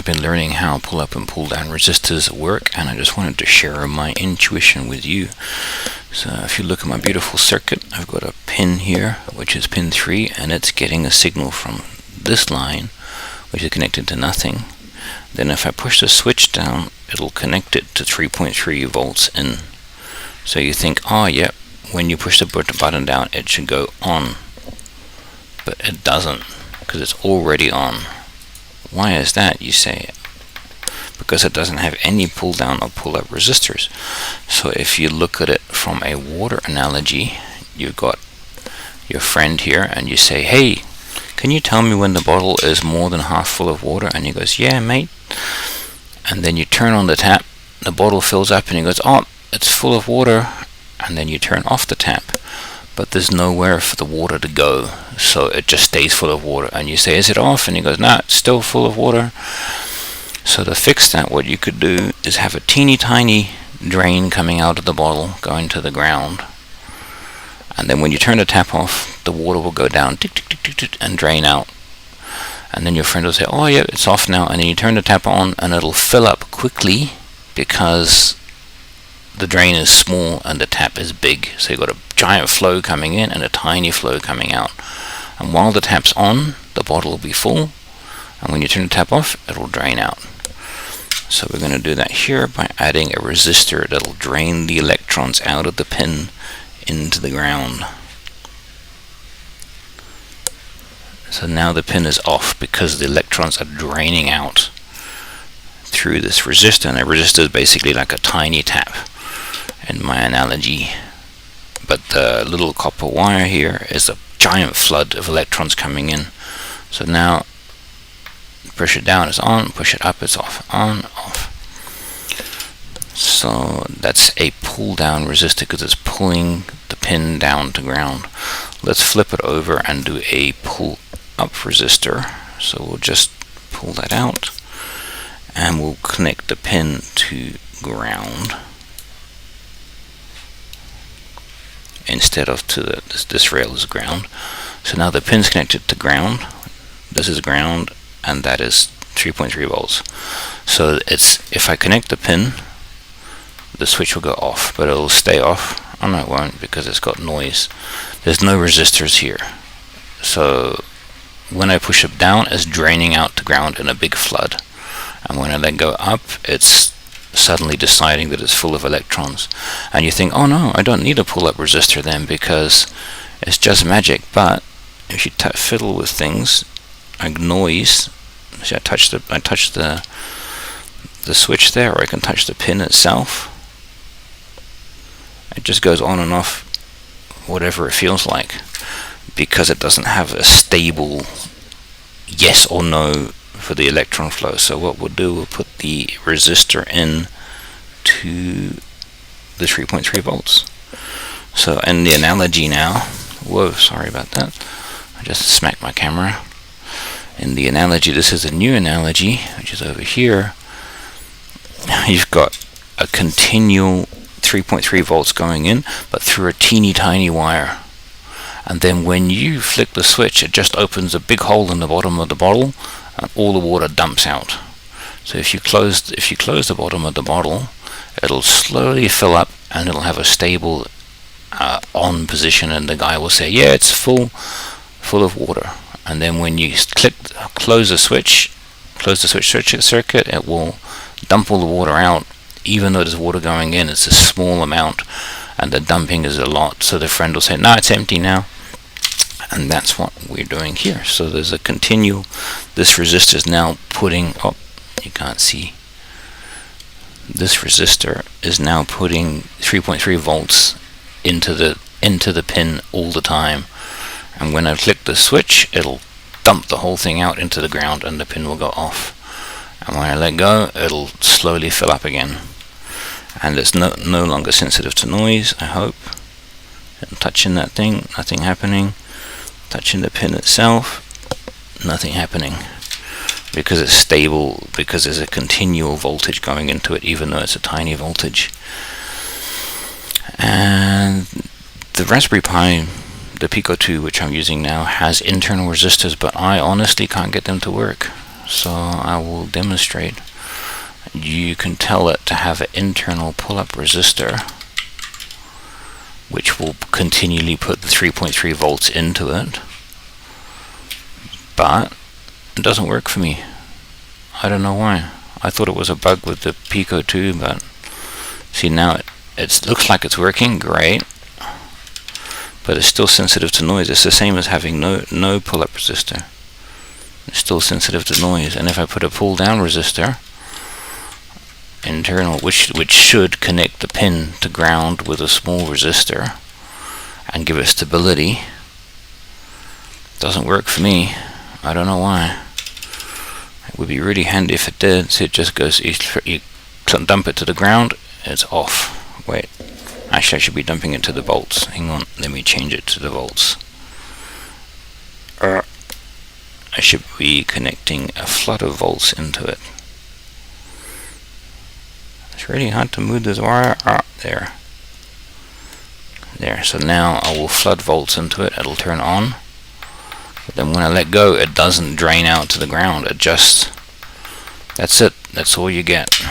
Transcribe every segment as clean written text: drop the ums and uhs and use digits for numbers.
been learning how pull up and pull down resistors work, and I just wanted to share my intuition with you. So if you look at my beautiful circuit, I've got a pin here, which is pin 3, and it's getting a signal from this line, which is connected to nothing. Then if I push the switch down, it'll connect it to 3.3 volts in. So you think, oh yeah, when you push the button down, it should go on. But it doesn't, because it's already on. Why is that, you say? Because it doesn't have any pull down or pull up resistors. So if you look at it from a water analogy, you've got your friend here and you say, hey, can you tell me when the bottle is more than half full of water? And he goes, yeah, mate. And then you turn on the tap, the bottle fills up, and he goes, oh, it's full of water. And then you turn off the tap, but there's nowhere for the water to go, so it just stays full of water. And you say, is it off? And he goes, no, it's still full of water. So to fix that, what you could do is have a teeny tiny drain coming out of the bottle going to the ground, and then when you turn the tap off, the water will go down tick, tick, tick, tick, tick, and drain out. And then your friend will say, oh yeah, it's off now. And then you turn the tap on and it'll fill up quickly because the drain is small and the tap is big. So you've got a giant flow coming in and a tiny flow coming out. And while the tap's on, the bottle will be full, and when you turn the tap off, it'll drain out. So we're going to do that here by adding a resistor that'll drain the electrons out of the pin into the ground. So now the pin is off because the electrons are draining out through this resistor, and a resistor is basically like a tiny tap in my analogy. But the little copper wire here is a giant flood of electrons coming in. So now push it down, it's on, push it up, it's off, on, off. So that's a pull down resistor because it's pulling the pin down to ground. Let's flip it over and do a pull up resistor. So we'll just pull that out and we'll connect the pin to ground instead of to this rail is ground. So now the pin's connected to ground, this is ground, and that is 3.3 volts. So it's, if I connect the pin, the switch will go off, but it'll stay off. Oh no, it won't, because it's got noise. There's no resistors here. So when I push it down, it's draining out to ground in a big flood. And when I then go up, it's suddenly deciding that it's full of electrons. And you think, oh no, I don't need a pull-up resistor then because it's just magic. But if you fiddle with things like noise, see, I touch the switch there, or I can touch the pin itself. It just goes on and off whatever it feels like, because it doesn't have a stable yes or no for the electron flow. So what we'll do, we'll put the resistor in to the 3.3 volts. So in the analogy now, whoa, sorry about that, I just smacked my camera. In the analogy, this is a new analogy, which is over here. You've got a continual 3.3 volts going in, but through a teeny tiny wire. And then when you flick the switch, it just opens a big hole in the bottom of the bottle, and all the water dumps out. So if you close the bottom of the bottle, it'll slowly fill up, and it'll have a stable on position, and the guy will say, yeah, it's full of water. And then when you close the switch circuit, it will dump all the water out. Even though there's water going in, it's a small amount, and the dumping is a lot. So the friend will say, no, it's empty now. And that's what we're doing here. So there's a continual, this resistor is now putting, oh, you can't see, this resistor is now putting 3.3 volts into the pin all the time. And when I click the switch, it'll dump the whole thing out into the ground, and the pin will go off. And when I let go, it'll slowly fill up again. And it's no longer sensitive to noise, I hope. And touching that thing, nothing happening. Touching the pin itself, nothing happening. Because it's stable, because there's a continual voltage going into it, even though it's a tiny voltage. And the Raspberry Pi, the Pico 2, which I'm using now, has internal resistors, but I honestly can't get them to work. so I will demonstrate. You can tell it to have an internal pull-up resistor which will continually put the 3.3 volts into it, but it doesn't work for me. I don't know why. I thought it was a bug with the Pico 2, but see, now it looks like it's working great, but it's still sensitive to noise. It's the same as having no pull-up resistor. It's still sensitive to noise. And if I put a pull-down resistor internal, which should connect the pin to ground with a small resistor and give it stability, doesn't work for me. I don't know why. It would be really handy if it did. So it just goes, you dump it to the ground, it's off. Wait, actually I should be dumping it to the volts. Hang on, let me change it to the volts. I should be connecting a flood of volts into it. It's really hard to move this wire. There. So now I will flood volts into it. It'll turn on. But then when I let go, it doesn't drain out to the ground. It just, that's it. That's all you get.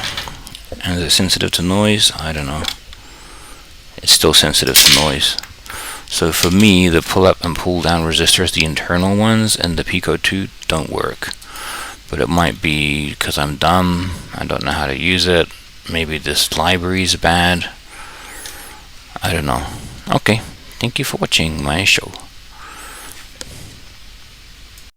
And is it sensitive to noise? I don't know. It's still sensitive to noise. So for me, the pull-up and pull-down resistors, the internal ones, and the Pico 2 don't work. But it might be because I'm dumb. I don't know how to use it. Maybe this library is bad. I don't know. Okay, thank you for watching my show.